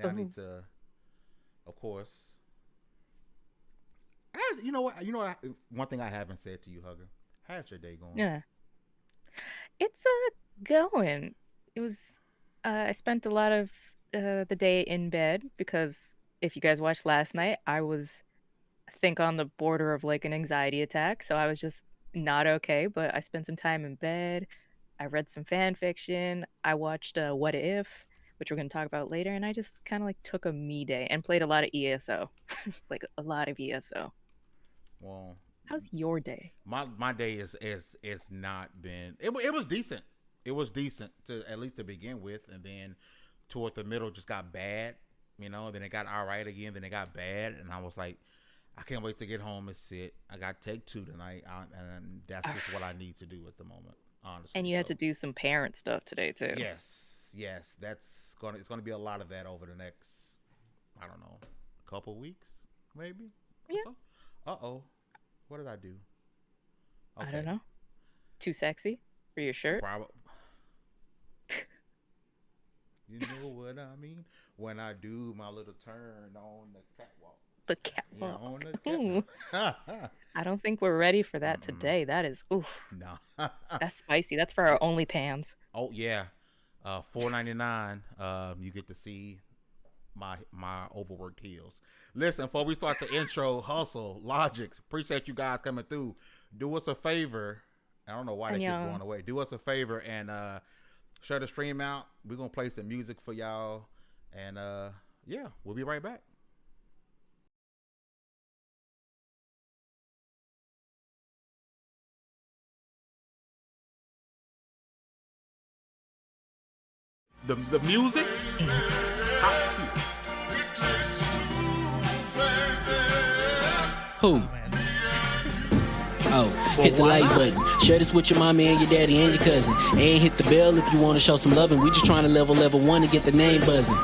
Now I need to, of course. You know what? One thing I haven't said to you, Hugger. How's your day going? Yeah. It's going. It was I spent a lot of the day in bed because if you guys watched last night, I was I think on the border of like an anxiety attack, so I was just not okay, but I spent some time in bed. I read some fan fiction. I watched What If, which we're going to talk about later, and I just kind of like took a me day and played a lot of ESO. Like a lot of ESO. Well, How's your day? my day is not been. It was decent. It was decent to at least to begin with, and then toward the middle just got bad. Then it got all right again. Then it got bad, and I was like, I can't wait to get home and sit. I got take two tonight, and that's just what I need to do at the moment, honestly. And you had to do some parent stuff today too. Yes, it's gonna be a lot of that over the next, I don't know, couple weeks maybe. Yeah. So. Uh-oh, what did I do? I don't know. Too sexy for your shirt? You know what I mean? When I do my little turn on the catwalk. The catwalk. Yeah, on the catwalk. I don't think we're ready for that today. That is, oof. No. That's spicy. That's for our OnlyPans. Oh, yeah. $4.99. You get to see my overworked heels. Listen, before we start the intro, Hustle, Logics, appreciate you guys coming through. Do us a favor. I don't know why they keep going away. Do us a favor and share the stream out. We're going to play some music for y'all. And yeah, we'll be right back. The music, hot cute. Who? Oh, hit the like button. Share this with your mommy and your daddy and your cousin. And hit the bell if you want to show some loving. We just trying to level 1 to get the name buzzing.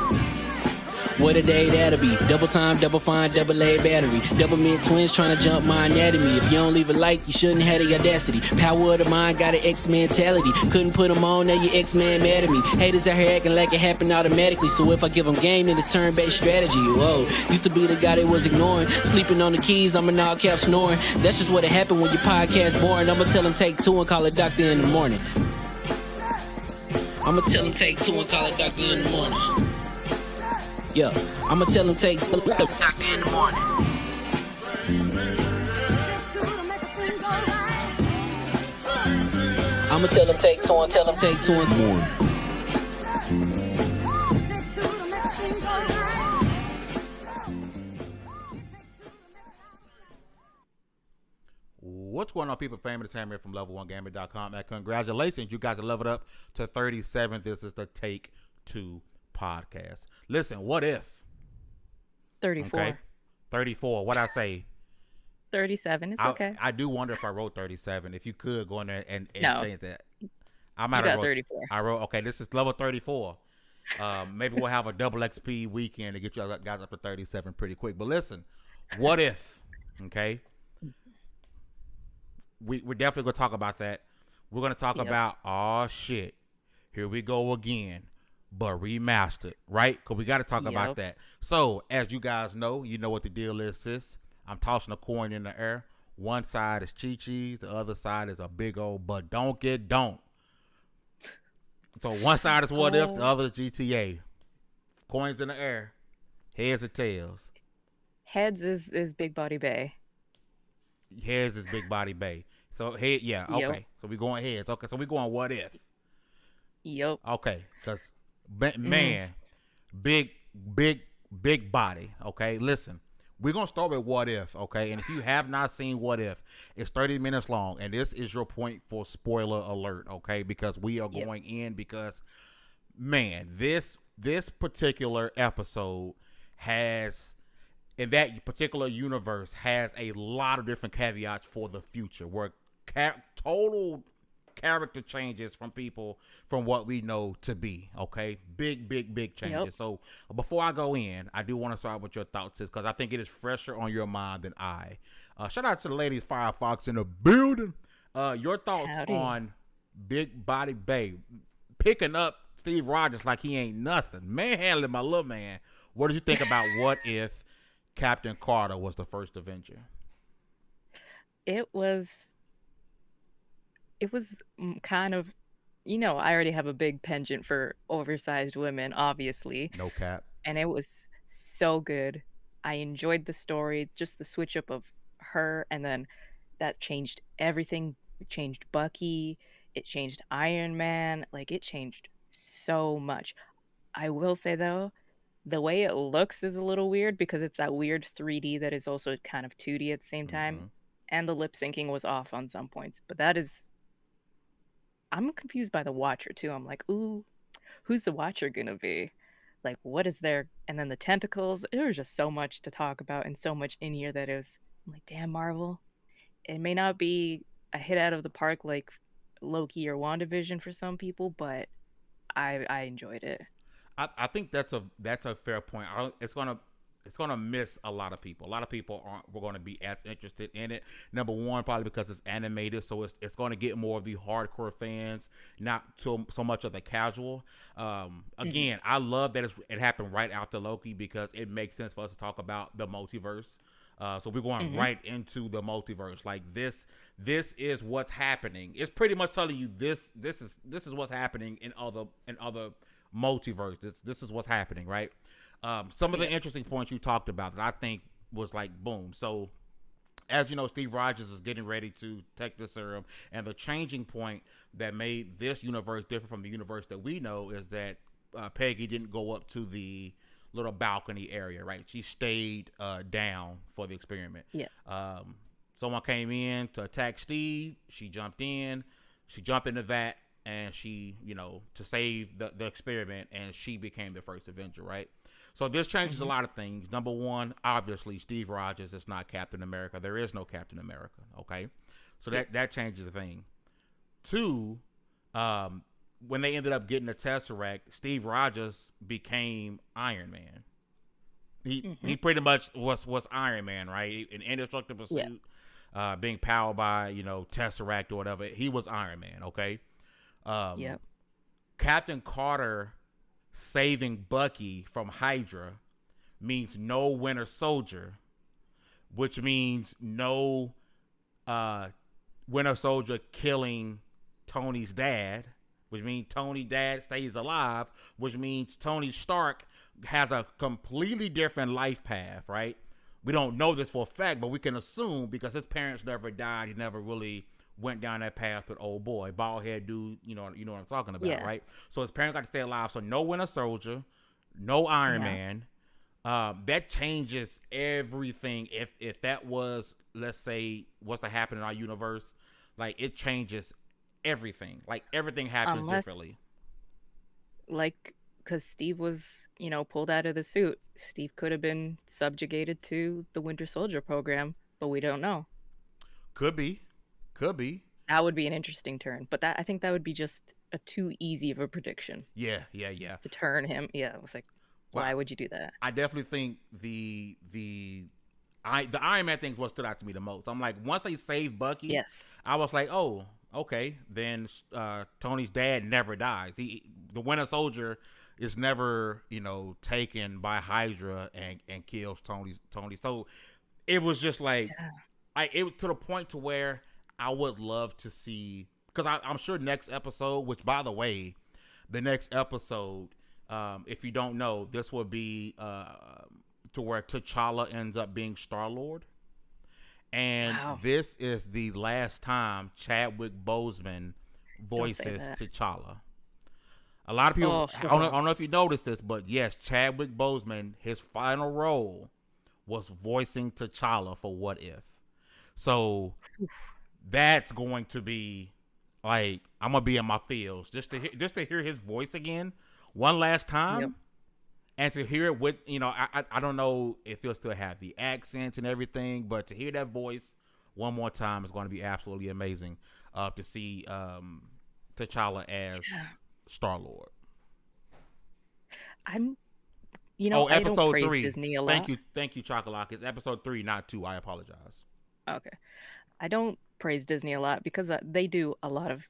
What a day that'll be. Double time, double fine, double A battery. Double mid twins trying to jump my anatomy. If you don't leave a like, you shouldn't have the audacity. Power of the mind, got an X mentality. Couldn't put them on, now your X-Man mad at me. Haters out here acting like it happened automatically. So if I give them game, then it's turn-based strategy. Whoa, used to be the guy they was ignoring. Sleeping on the keys, I'm an all cap snoring. That's just what it happened when your podcast boring. I'ma tell them take two and call a doctor in the morning. I'ma tell them take two and call a doctor in the morning. Yeah, I'ma tell him take doctor in the morning. I'ma tell him take two and tell him take two in the morning. What's going on, people? Famous Hammer from level1gamer.com. And congratulations, you guys are leveled up to 37. This is the Take 2 podcast. Listen, what if 34? Okay, 34. What I say? 37. It's okay. I do wonder if I wrote 37. If you could go in there and No. change that. I might You have got 34. I wrote. Okay, this is level 34. Maybe we'll have a double XP weekend to get you guys up to 37 pretty quick. But listen, what if? Okay, we're definitely gonna talk about that. We're gonna talk about shit. Here we go again. But remastered, right? Because we got to talk about that. So, as you guys know, you know what the deal is, sis. I'm tossing a coin in the air. One side is Chi-Chi's. The other side is a big old but don't get don't. So, one side is What If. The other is GTA. Coins in the air. Heads or tails? Heads is Big Body Bay. Heads is Big Body Bay. So, head, yeah, okay. Yep. So, we going heads. Okay, so we going What If. Yep. Okay, because... Man, big body. Okay, listen, we're gonna start with What If. Okay, and if you have not seen What If, it's 30 minutes long, and this is your point for spoiler alert. Okay, because we are going in because, man, this particular episode has, in that particular universe, has a lot of different caveats for the future, where total character changes from people from what we know to be. Okay, big changes. So before I go in, I do want to start with your thoughts, because I think it is fresher on your mind than I. Shout out to the ladies Firefox in the building. Your thoughts on Big Body Bay picking up Steve Rogers like he ain't nothing, manhandling my little man. What did you think about what if Captain Carter was the first Avenger? It was kind of, I already have a big penchant for oversized women, obviously, No cap. and it was so good. I enjoyed the story, just the switch up of her, and then that changed everything. It changed Bucky, it changed Iron Man, like it changed so much. I will say though, the way it looks is a little weird because it's that weird 3D that is also kind of 2D at the same time, Mm-hmm. and the lip syncing was off on some points. But that is, I'm confused by the Watcher too. I'm like, ooh, who's the Watcher gonna be? Like, what is there? And then the tentacles. There was just so much to talk about and so much in here that it was. I'm like, damn, Marvel. It may not be a hit out of the park like Loki or WandaVision for some people, but I enjoyed it. I think that's a fair point. It's gonna miss a lot of people. A lot of people aren't we're gonna be as interested in it. Number one, probably because it's animated, so it's gonna get more of the hardcore fans, not so much of the casual. Hmm. Again, I love that it happened right after Loki because it makes sense for us to talk about the multiverse. So we're going Hmm. right into the multiverse. Like this is what's happening. It's pretty much telling you this is what's happening in other multiverse. This is what's happening, right? Some of the Yep. interesting points you talked about that I think was like boom. So as you know, Steve Rogers is getting ready to take the serum, and the changing point that made this universe different from the universe that we know is that Peggy didn't go up to the little balcony area, right? She stayed down for the experiment. Yeah. Someone came in to attack Steve. She jumped in. She jumped in the vat, and she, to save the experiment, and she became the first Avenger, right? So this changes a Hmm. lot of things. Number one, obviously, Steve Rogers is not Captain America. There is no Captain America. Okay, so Yep. that changes the thing. Two, um, when they ended up getting the Tesseract, Steve Rogers became Iron Man. He Hmm. pretty much was Iron Man, right? An indestructible Yeah. suit, being powered by Tesseract or whatever. He was Iron Man. Okay, um, Yep. Captain Carter saving Bucky from Hydra means no Winter Soldier, which means no uh, Winter Soldier killing Tony's dad, which means Tony's dad stays alive, which means Tony Stark has a completely different life path, right? We don't know this for a fact, but we can assume because his parents never died. He never really went down that path with old boy, bald head dude. You know what I'm talking about, Yeah. right? So his parents got to stay alive. So no Winter Soldier, no Iron Yeah. Man. That changes everything. If that was, let's say, what's to happen in our universe, like it changes everything. Like everything happens Unless, differently. like, because Steve was, pulled out of the suit, Steve could have been subjugated to the Winter Soldier program, but we don't know. Could be, could be. That would be an interesting turn, but I think that would be just a too easy of a prediction Yeah, yeah, yeah. to turn him. Yeah, it's like, Well, why would you do that? I definitely think the Iron Man thing's what stood out to me the most. I'm like, once they saved Bucky, Yes. I was like, oh, okay. Then Tony's dad never dies. The Winter Soldier is never taken by Hydra and kills Tony. So it was just like Yeah. it was to the point to where I would love to see because I'm sure next episode, which by the way, the next episode, if you don't know, this will be to where T'Challa ends up being Star-Lord. And Wow. this is the last time Chadwick Boseman Don't say voices that. T'Challa. A lot of people, Oh, I don't know if you noticed this, but yes, Chadwick Boseman, his final role was voicing T'Challa for What If. So that's going to be like I'm gonna be in my feels just to hear his voice again one last yep. time and to hear it with I don't know if he'll still have the accents and everything, but to hear that voice one more time is going to be absolutely amazing. To see T'Challa as Yeah. Star Lord. I'm, Oh, I don't episode praise 3. Disney a lot. Thank you, Chocolate. It's episode 3, not 2. I apologize. Okay. I don't praise Disney a lot because they do a lot of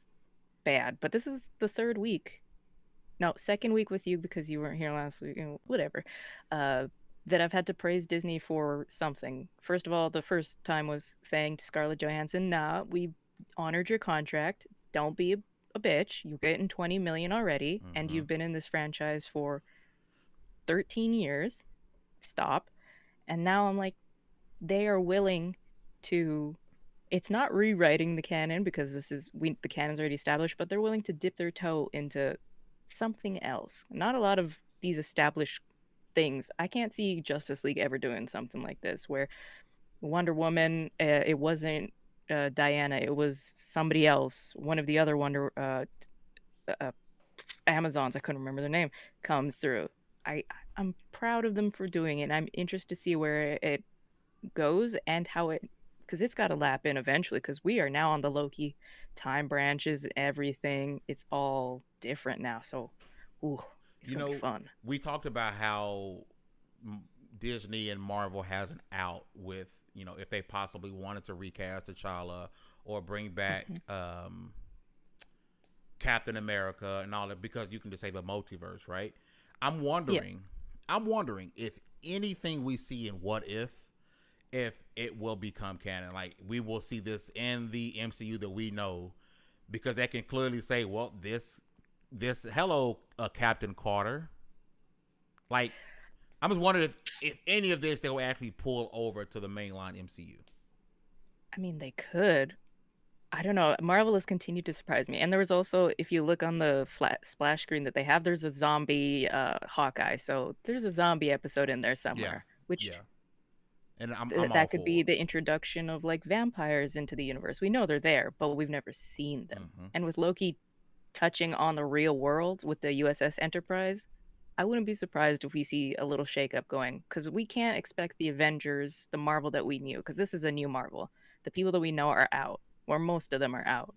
bad, but this is the third week. no, second week with you because you weren't here last week, whatever. Uh, that I've had to praise Disney for something. First of all, the first time was saying to Scarlett Johansson, "Nah, we honored your contract. Don't be a bitch. You're getting 20 million already, and Mm-hmm. you've been in this franchise for 13 years. Stop." And now I'm like, they are willing to. It's not rewriting the canon because the canon's already established, but they're willing to dip their toe into something else. Not a lot of these established things. I can't see Justice League ever doing something like this where Wonder Woman, it wasn't Diana, it was somebody else. One of the other uh, Amazons, I couldn't remember their name, comes through. I I'm proud of them for doing it. And I'm interested to see where it goes and how it, because it's got to lap in eventually because we are now on the Loki time branches, everything. It's all different now. So, ooh, it's You gonna be know, fun. we talked about how Disney and Marvel has an out with, if they possibly wanted to recast T'Challa or bring back Hmm. Captain America and all that, because you can just say the multiverse, right? I'm Yeah. wondering, I'm wondering if anything we see in What if it will become canon. Like, we will see this in the MCU that we know, because they can clearly say, well, this hello, Captain Carter. Like, I'm just wondering if any of this they will actually pull over to the mainline MCU. I mean, they could. I don't know. Marvel has continued to surprise me. And there was also, if you look on the flat splash screen that they have, there's a zombie Hawkeye. So there's a zombie episode in there Yeah, somewhere, which yeah, and I'm all that could be for the introduction of like vampires into the universe. We know they're there, but we've never seen it. them. Mm-hmm. And with Loki touching on the real world with the USS Enterprise, I wouldn't be surprised if we see a little shakeup going because we can't expect the Avengers, the Marvel that we knew, because this is a new Marvel. The people that we know are out, or most of them are out.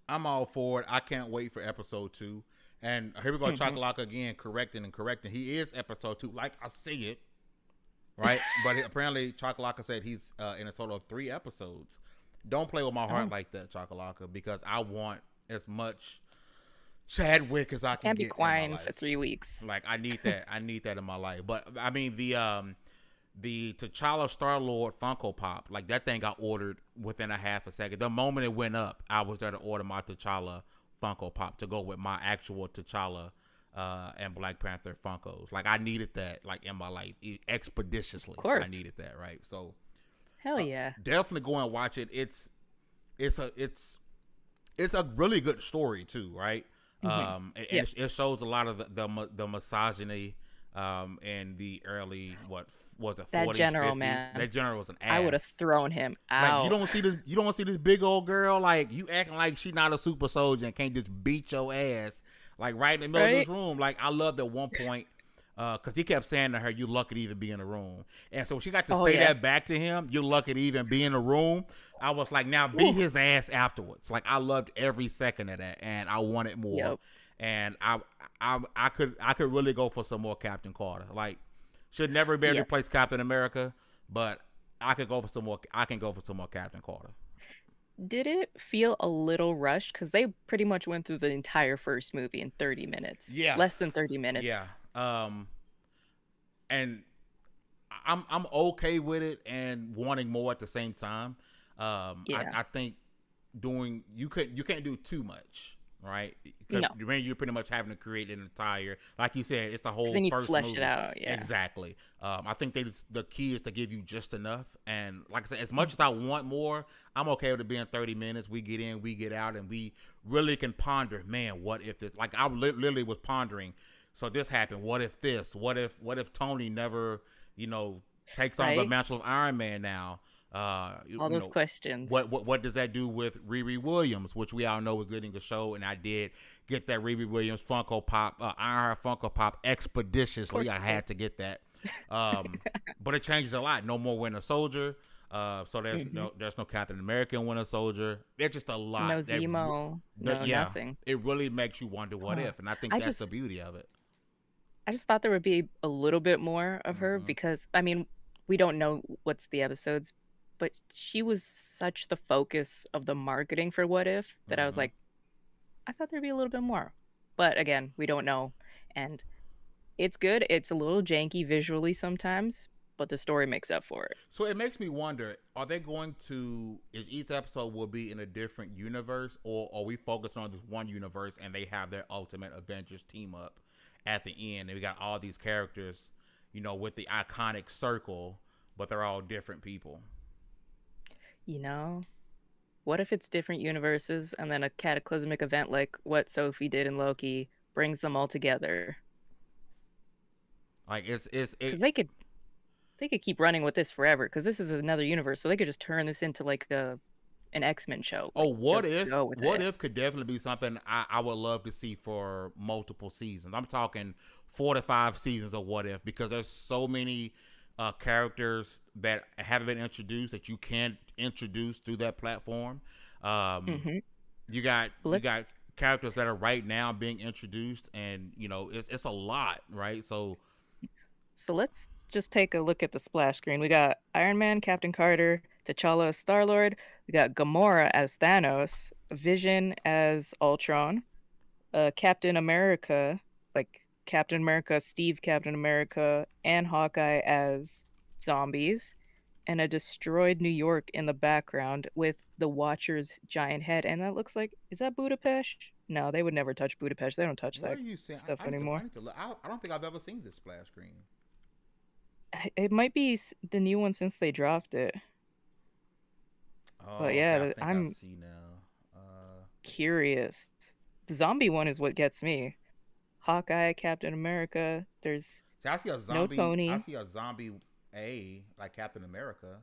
I'm all for it. I can't wait for episode 2. And here we go, Hmm. Chocolate again, correcting and correcting. He is episode 2, like I see it, right? But apparently, Chocolate said he's in a total of 3 episodes. Don't play with my heart Oh, like that, Chocolate, because I want as much Chadwick as I can can't be get in my quiet for life. 3 weeks. Like, I need that. I need that in my life. But I mean, the T'Challa Star Lord Funko Pop, like, that thing got ordered within a half a second. The moment it went up, I was there to order my T'Challa Funko Pop to go with my actual T'Challa and Black Panther Funkos. Like, I needed that, like, in my life Of expeditiously. I course. needed that, right? So Hell yeah. definitely go and watch it. It's a it's it's a really good story too, right? Hmm. And Yeah. it shows a lot of the misogyny in the early, what was it, That 40s, general, 50s. man. That general was an I would have ass. thrown him Like, out. you don't see this big old girl, like, you acting like she not a super soldier and can't just beat your ass, like, right in the middle of Right? this room. Like, I loved at one point, because he kept saying to her, "You lucky to even be in the room," and so she got to Oh, say yeah. that back to him. "You're lucky to even be in the room." I was like, now beat Ooh. his ass afterwards. Like, I loved every second of that, and I wanted more. Yep. And I could really go for some more Captain Carter. Like, should never be able to Yes. replace Captain America, but I could go for some more. I can go for some more Captain Carter. Did it feel a little rushed? Because they pretty much went through the entire first movie in 30 minutes. Yeah, Less than 30 yeah. minutes. And I'm okay with it and wanting more at the same time. Yeah. I think you can't do too much, right? Because No. you're pretty much having to create an entire, like you said, it's the Because whole then you first flesh movie. it out. Yeah. Exactly. I think the key is to give you just enough. And like I said, as much as I want more, I'm okay with it being 30 minutes. We get in, we get out, and we really can ponder. Man, what if this? Like, I literally was pondering. So this happened. What if this? What if Tony never, takes on the Right? mantle of Iron Man now? All those questions. What does that do with Riri Williams, which we all know was getting a show, and I did get that Riri Williams Funko Pop, Iron Funko Pop expeditiously. I had to get that, but it changes a lot. No more Winter Soldier, so Hmm. there's no Captain America and Winter Soldier. It's just a lot. No Zemo. No Yeah, nothing. it really makes you wonder what Huh. if, and I think I that's the just beauty of it. I just thought there would be a little bit more of her Hmm. because I mean, we don't know what's the episodes, but she was such the focus of the marketing for What If that I was Hmm. like, I thought there'd be a little bit more. But again, we don't know. And it's good. It's a little janky visually sometimes, but the story makes up for it. So it makes me wonder: are they going to? Is each episode will be in a different universe, or are we focused on this one universe and they have their ultimate Avengers team up at the end, and we got all these characters, with the iconic circle, but they're all different people. You know, what if it's different universes and then a cataclysmic event like what Sophie did in Loki brings them all together? Like Because they could keep running with this forever. Because this is another universe, so they could just turn this into like an X-Men show. Oh, Like, what just if? go with What it. if could definitely be something I would love to see for multiple seasons. I'm talking 4 to 5 seasons of What If, because there's so many characters that haven't been introduced that you can introduce through that platform. Mm-hmm. You got Let's characters that are right now being introduced, and it's a lot, right? So So let's just take a look at the splash screen. We got Iron Man, Captain Carter, T'Challa as Star-Lord. We got Gamora as Thanos, Vision as Ultron, Captain America, like Captain America, Steve Captain America, and Hawkeye as zombies, and a destroyed New York in the background with the Watcher's giant head. And that looks like, is that Budapest? No, they would never touch Budapest. They don't touch where are that you seeing? stuff I anymore. need to look. I don't think I've ever seen this splash screen. It might be the new one since they dropped it. But Oh, okay. yeah, I think I I'm see now. curious. The zombie one is what gets me. Hawkeye, Captain America. There's See, I see a no zombie. I Tony. see a zombie A like Captain America,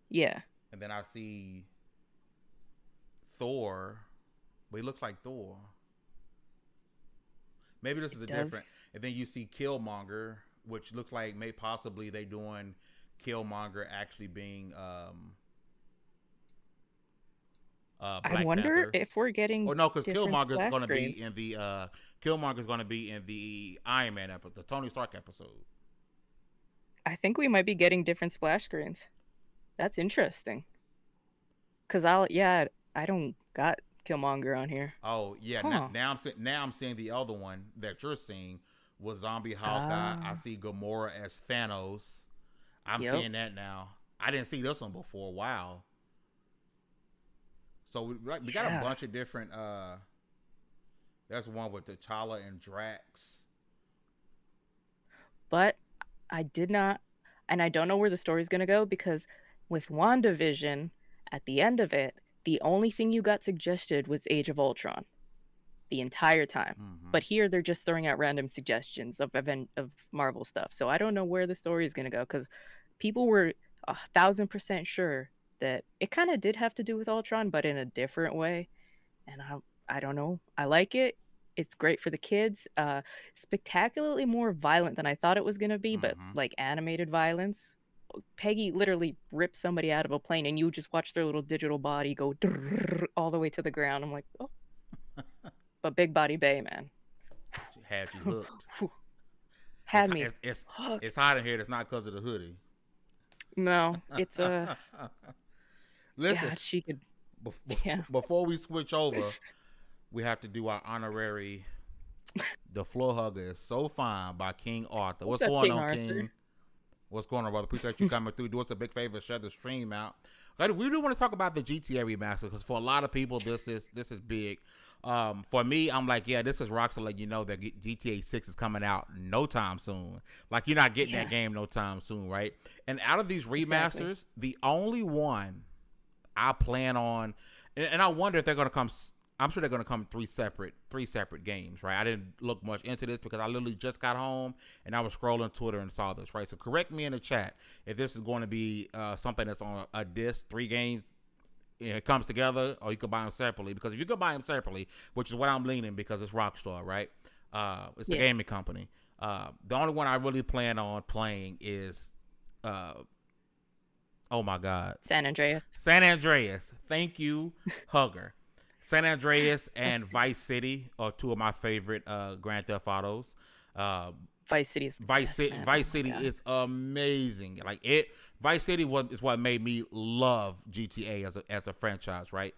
Yeah, and then I see Thor, but he looks like Thor. Maybe this is it a does. different. And then you see Killmonger, which looks like may possibly they doing Killmonger actually being I Black wonder Panther. if we're getting Oh no, because different Killmonger is splash going to be screens. in the Killmonger is going to be in the Iron Man episode, the Tony Stark episode. I think we might be getting different splash screens. That's interesting. Cause I don't got Killmonger on here. Oh yeah, Huh. now I'm seeing the other one that you're seeing was Zombie Hawkeye. I Ah, see Gamora as Thanos. I'm yep. seeing that now. I didn't see this one before. Wow. So we got a Yeah. bunch of different. There's one with T'Challa and Drax. But I did not, and I don't know where the story's gonna go because with WandaVision, at the end of it, the only thing you got suggested was Age of Ultron the entire time. Mm-hmm. But here they're just throwing out random suggestions of Marvel stuff. So I don't know where the story is gonna go because people were 1,000% sure that it kind of did have to do with Ultron, but in a different way. And I don't know. I like it. It's great for the kids. Spectacularly more violent than I thought it was gonna be, but Mm-hmm. like animated violence. Peggy literally rips somebody out of a plane, and you just watch their little digital body go all the way to the ground. I'm like, oh, but Big Body Bay, man, Had you hooked. had me hooked. It's hot in here. It's not because of the hoodie. No, it's Listen, God, she could, yeah. before we switch over, we have to do our honorary. The Floor Hugger is so fine by King Arthur. What's What's up, going King on, Arthur? King? What's going on, brother? Appreciate you coming through. Do us a big favor, share the stream out. We do want to talk about the GTA remaster because for a lot of people, this is big. For me, I'm like, yeah, this is Rockstar letting you know that GTA 6 is coming out no time soon. Like, you're not getting Yeah, that game no time soon, right? And out of these exactly. remasters, the only one I plan on, and I wonder if they're going to come. I'm sure they're going to come three separate games, right? I didn't look much into this because I literally just got home and I was scrolling Twitter and saw this, right? So correct me in the chat if this is going to be something that's on a disc, 3 games. It comes together, or you could buy them separately. Because if you could buy them separately, which is what I'm leaning, because it's Rockstar, right? It's the Yeah. gaming company. The only one I really plan on playing is, oh my God, San Andreas. San Andreas. Thank you, Hugger. San Andreas and Vice City are two of my favorite Grand Theft Autos. Uh, Vice City is the best, man. Oh Vice my City God. is amazing. Like it, Vice City is what made me love GTA as a franchise, right?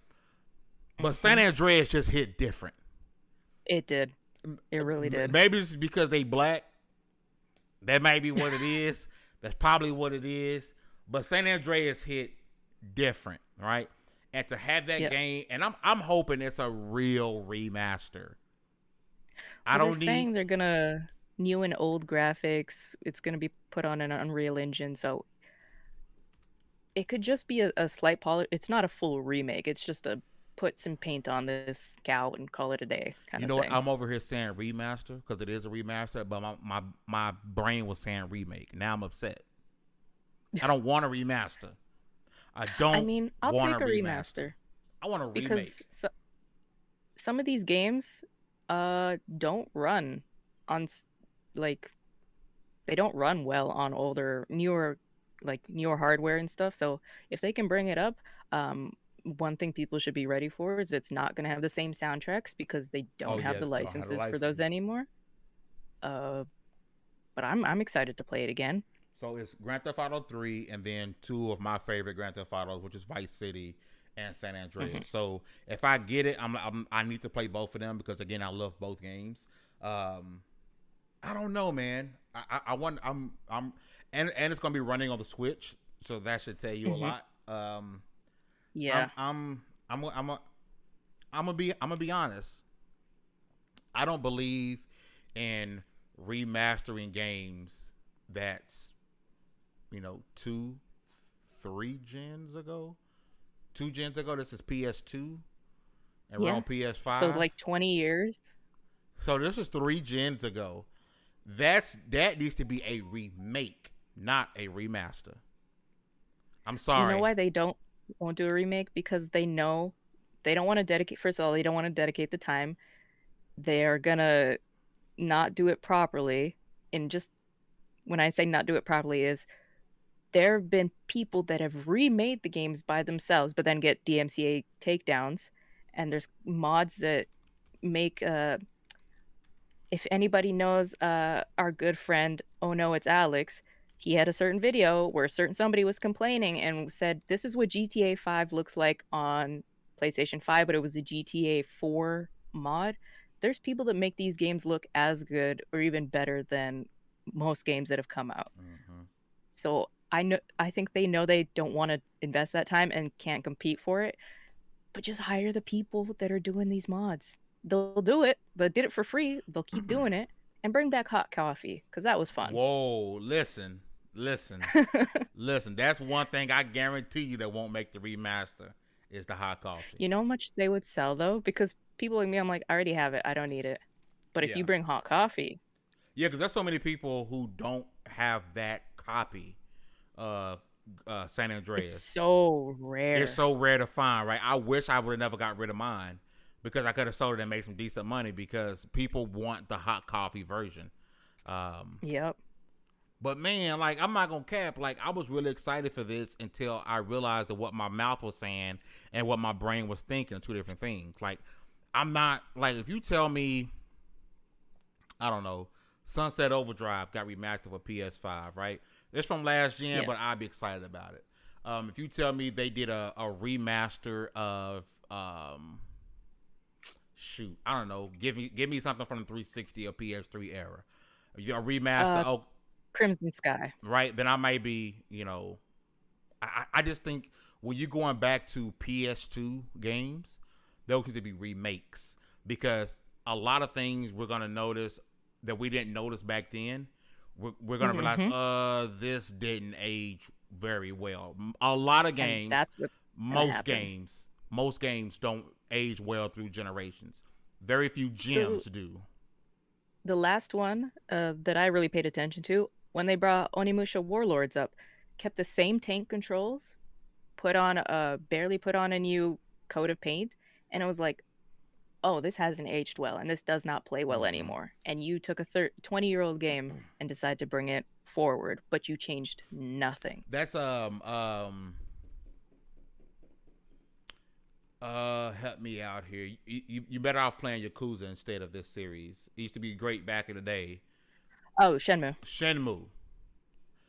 But San Andreas just hit different. It did. It really did. Maybe it's because they black. That might be what it is. That's probably what it is. But San Andreas hit different, right? And to have that game, and I'm hoping it's a real remaster. They're saying they're gonna new and old graphics. It's gonna be put on an Unreal Engine, so it could just be a slight polish. It's not a full remake. It's just a put some paint on this cow and call it a day kind of thing. What? I'm over here saying remaster because it is a remaster, but my brain was saying remake. Now I'm upset. I don't want a remaster. I mean, I'll take a remaster. I want a remake. Because some of these games don't run on, like, they don't run well on newer hardware and stuff. So if they can bring it up, one thing people should be ready for is it's not going to have the same soundtracks because they don't have the licenses for those anymore. But I'm excited to play it again. So it's Grand Theft Auto 3 and then two of my favorite Grand Theft Autos, which is Vice City and San Andreas. So if I get it, I need to play both of them because again, I love both games. I don't know, man. And it's gonna be running on the Switch, so that should tell you a lot. Yeah, I'm gonna be honest. I don't believe in remastering games that's 2-3 gens ago. 2 gens ago, this is PS2, and we're on PS5. So like 20 years. So this is 3 gens ago. That needs to be a remake, not a remaster. I'm sorry. You know why they won't do a remake? Because they know they don't want to dedicate. First of all, they don't want to dedicate the time. They are gonna not do it properly. And just when I say not do it properly is there have been people that have remade the games by themselves, but then get DMCA takedowns. And there's mods that make if anybody knows our good friend, oh no, it's Alex, he had a certain video where somebody was complaining and said, this is what GTA 5 looks like on PlayStation 5, but it was a GTA 4 mod. There's people that make these games look as good or even better than most games that have come out. So I think they know they don't want to invest that time and can't compete for it, but just hire the people that are doing these mods. They'll do it. They did it for free. They'll keep doing it and bring back hot coffee because that was fun. Whoa, listen. Listen. That's one thing I guarantee you that won't make the remaster is the hot coffee. You know how much they would sell though? Because people like me, I'm like, I already have it. I don't need it. But if you bring hot coffee. Yeah, because there's so many people who don't have that copy of San Andreas. It's so rare. It's so rare to find, right? I wish I would have never got rid of mine because I could have sold it and made some decent money because people want the hot coffee version. Yep. But man, like I'm not gonna cap. Like I was really excited for this until I realized that what my mouth was saying and what my brain was thinking are 2 different things. Like I'm not like if you tell me, I don't know, Sunset Overdrive got remastered for PS5, right? It's from last gen, but I'd be excited about it. If you tell me they did a remaster of shoot, I don't know, give me something from the 360 or PS3 era. A remaster, Crimson Sky, right? Then I might be, I just think when you're going back to PS2 games, those need to be remakes because a lot of things we're gonna notice that we didn't notice back then. We're gonna realize, this didn't age very well. A lot of games, most games don't age well through generations. Very few gems do. The last one that I really paid attention to, when they brought Onimusha Warlords up, kept the same tank controls, barely put on a new coat of paint, and it was like, oh, this hasn't aged well, and this does not play well anymore. And you took a 20-year-old game and decided to bring it forward, but you changed nothing. That's help me out here. You better off playing Yakuza instead of this series. It used to be great back in the day. Oh, Shenmue.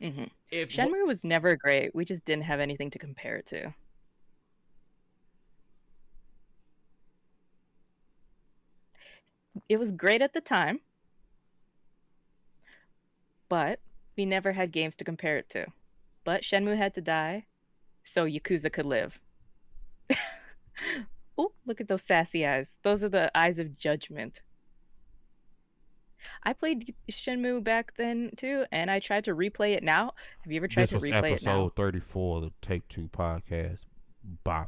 Mm-hmm. Shenmue was never great. We just didn't have anything to compare it to. It was great at the time, but we never had games to compare it to. But Shenmue had to die, so Yakuza could live. Oh, look at those sassy eyes. Those are the eyes of judgment. I played Shenmue back then too, and I tried to replay it now. Have you ever tried This to was replay it now? episode 34 of the Take Two podcast. Bye.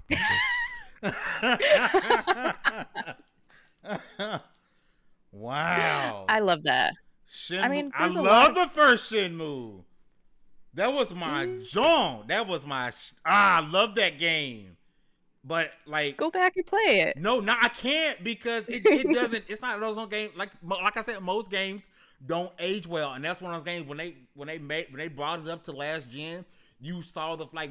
Wow. I love that. Shenmue. I mean, I there's a love lot the first Shenmue. That was my jaunt. That was my. I love that game. But like, Go back and play it. no, I can't because it doesn't. It's not those games like I said. Most games don't age well, and that's one of those games when they brought it up to last gen. You saw the like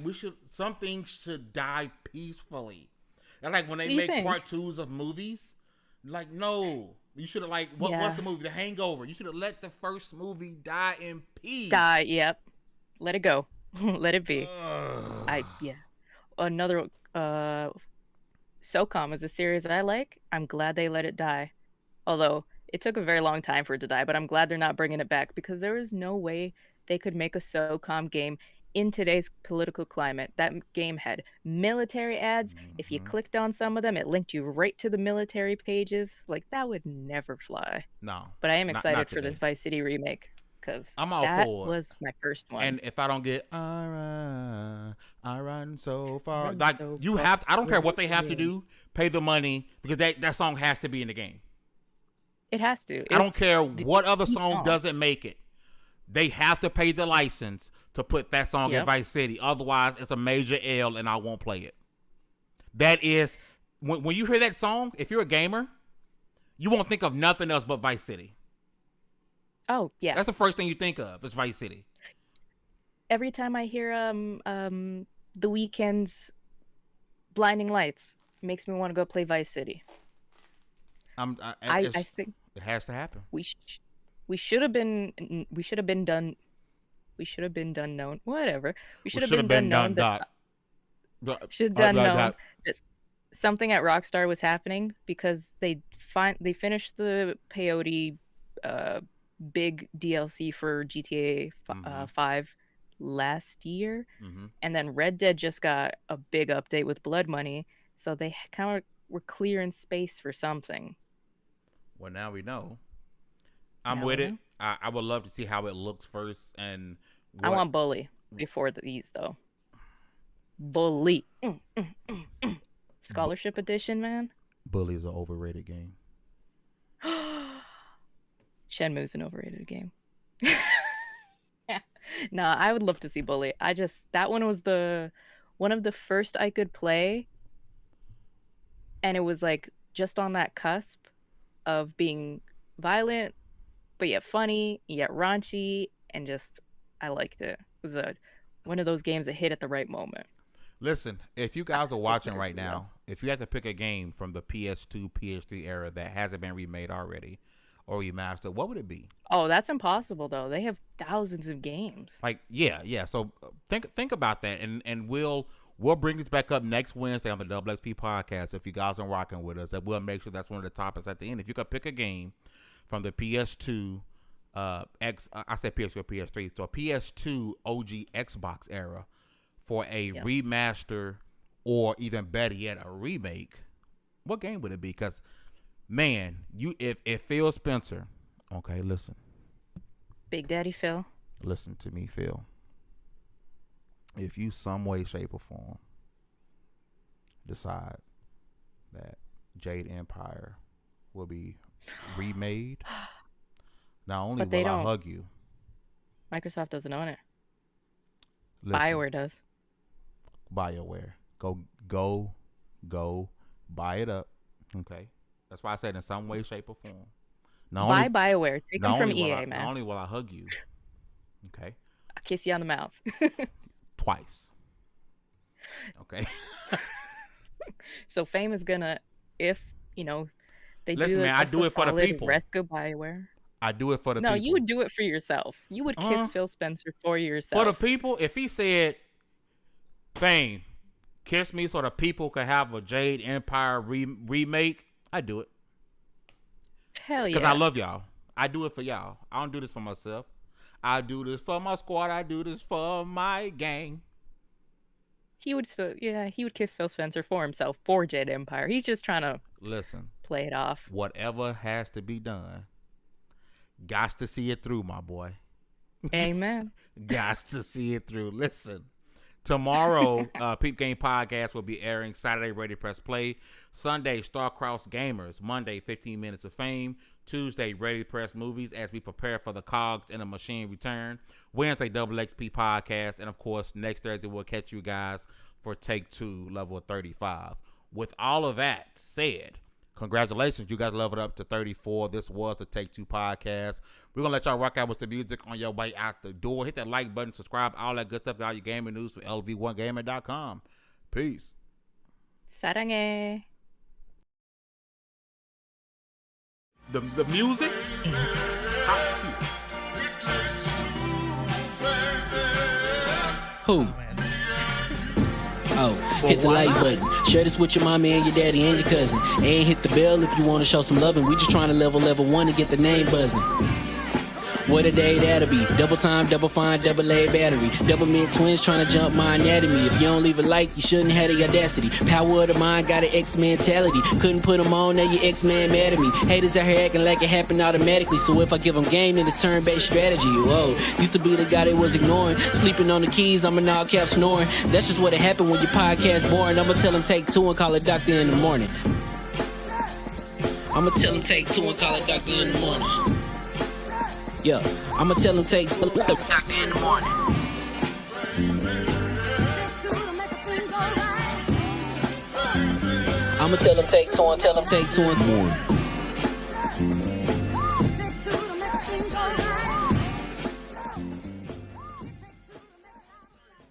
some things should die peacefully. And like when they make part 2s of movies, like no, you should have like what's the movie? The Hangover. You should have let the first movie die in peace. Yep. Let it go. Let it be. Another SOCOM is a series I like. I'm glad they let it die. Although it took a very long time for it to die, but I'm glad they're not bringing it back because there is no way they could make a SOCOM game in today's political climate. That game had military ads. If you clicked on some of them, it linked you right to the military pages. Like, that would never fly. No. But I am excited for this Vice City remake because that was my first one. And if I don't get I run so far. Like, you have to, I don't care what they have to do, pay the money because that song has to be in the game. It has to. I don't care what other song doesn't make it. They have to pay the license to put that song in Vice City. Otherwise, it's a major L and I won't play it. That is, when you hear that song, if you're a gamer, you won't think of nothing else but Vice City. Oh, yeah. That's the first thing you think of, is Vice City. Every time I hear The Weeknd's Blinding Lights, it makes me want to go play Vice City. I think it has to happen. We should have been done known. Whatever. We should have been done known that something at Rockstar was happening because they finished the peyote big DLC for GTA 5 last year, and then Red Dead just got a big update with blood money, so they kind of were clearing space for something. Well, now we know. I'm with it. I would love to see how it looks first, and I want Bully before these though. Bully. Scholarship Edition, man. Bully is an overrated game. Shenmue's an overrated game. No, I would love to see Bully. That one was one of the first I could play, and it was like just on that cusp of being violent, but yet funny, yet raunchy, and just I liked it. It was one of those games that hit at the right moment. Listen, if you guys are watching right now, if you had to pick a game from the PS2, PS3 era that hasn't been remade already or remastered, what would it be? Oh, that's impossible though. They have thousands of games. Like, yeah. So think about that, and we'll bring this back up next Wednesday on the Double XP podcast. If you guys are rocking with us, and we'll make sure that's one of the topics at the end. If you could pick a game from the PS2, I said PS2 or PS3, so a PS2 OG Xbox era for a remaster or even better yet a remake, what game would it be? Because man, if Phil Spencer, okay, listen, Big Daddy Phil, listen to me, Phil. If you some way, shape, or form decide that Jade Empire will be remade, not only will I hug you. Microsoft doesn't own it. Listen, BioWare does. BioWare. Go buy it up. Okay. That's why I said in some way, shape, or form. Buy BioWare. Take them from EA, man. Not only will I hug you. Okay. I'll kiss you on the mouth. Twice. Okay. So Fame is gonna, if they listen, do man, I do it for the people. Rescue BioWare. I do it for the people. No, you would do it for yourself. You would kiss Phil Spencer for yourself. For the people, if he said, Fame, kiss me so the people could have a Jade Empire remake, I'd do it. Hell Because yeah. I love y'all. I do it for y'all. I don't do this for myself. I do this for my squad. I do this for my gang. He would he would kiss Phil Spencer for himself, for Jade Empire. He's just trying to Listen, play it off. whatever has to be done, gots to see it through, my boy. Amen. Gots to see it through. Listen, tomorrow, Peep Game Podcast will be airing. Saturday, Ready Press Play. Sunday, Star-Crossed Gamers. Monday, 15 Minutes of Fame. Tuesday, Ready Press Movies as we prepare for the Cogs and the Machine return. Wednesday, Double XP Podcast. And, of course, next Thursday, we'll catch you guys for Take 2, level 35. With all of that said, congratulations. You guys leveled up to 34. This was the Take 2 Podcast. We're going to let y'all rock out with the music on your way out the door. Hit that like button, subscribe, all that good stuff. Got all your gaming news for lv1gamer.com. Peace. 사랑해. The music, hot Who? Oh, hit the like button. Share this with your mama and your daddy and your cousin. And hit the bell if you want to show some loving. We just trying to level 1 to get the name buzzing. What a day that'll be. Double time, double fine, double A battery. Double mid twins trying to jump my anatomy. If you don't leave a like, you shouldn't have the audacity. Power of the mind, got an X mentality. Couldn't put them on, now your X-Man mad at me. Haters out here acting like it happened automatically. So if I give them game, then it's turn-based strategy. Whoa, used to be the guy they was ignoring. Sleeping on the keys, I'm an all cap snoring. That's just what happened when your podcast boring. I'ma tell them take 2 and call a doctor in the morning. I'ma tell them take 2 and call a doctor in the morning. Yeah, I'ma tell him take doctor in the morning. I'ma tell him take 2 and tell him take 2 in the morning.